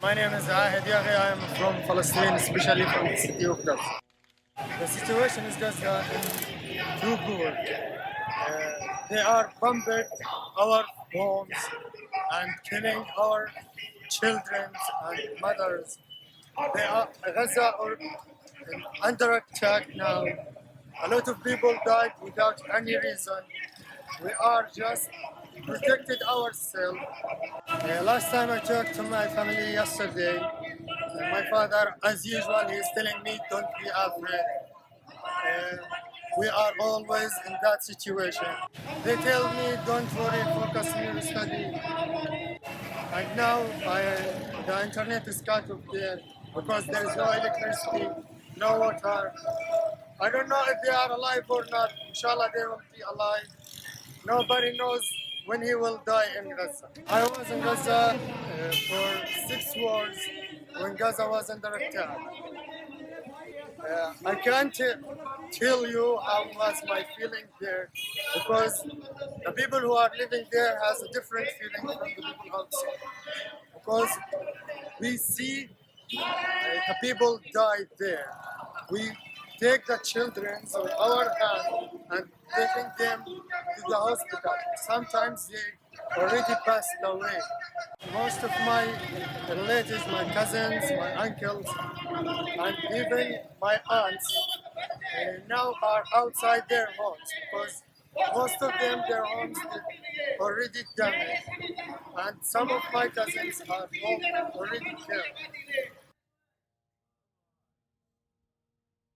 My name is Ahmed Yaghi. I am from Palestine, especially from the city of Gaza. The situation is Gaza in too poor. They are bombing our homes and killing our children and mothers. They are Gaza are under attack now. A lot of people died without any reason. We are just protected ourselves. Last time I talked to my family yesterday, my father, as usual, he is telling me, don't be afraid. We are always in that situation. They tell me, don't worry, focus on your study. And now the internet is cut off there because there is no electricity, no water. I don't know if they are alive or not. Inshallah, they will be alive. Nobody knows when he will die in Gaza. I was in Gaza for 6 wars when Gaza was under attack. I can't tell you how was my feeling there because the people who are living there has a different feeling from the people outside. Because we see the people died there. We take the children with our hand and taking them to the hospital. Sometimes they already passed away. Most of my relatives, my cousins, my uncles, and even my aunts now are outside their homes because most of them, their homes already damaged. And some of my cousins are already killed.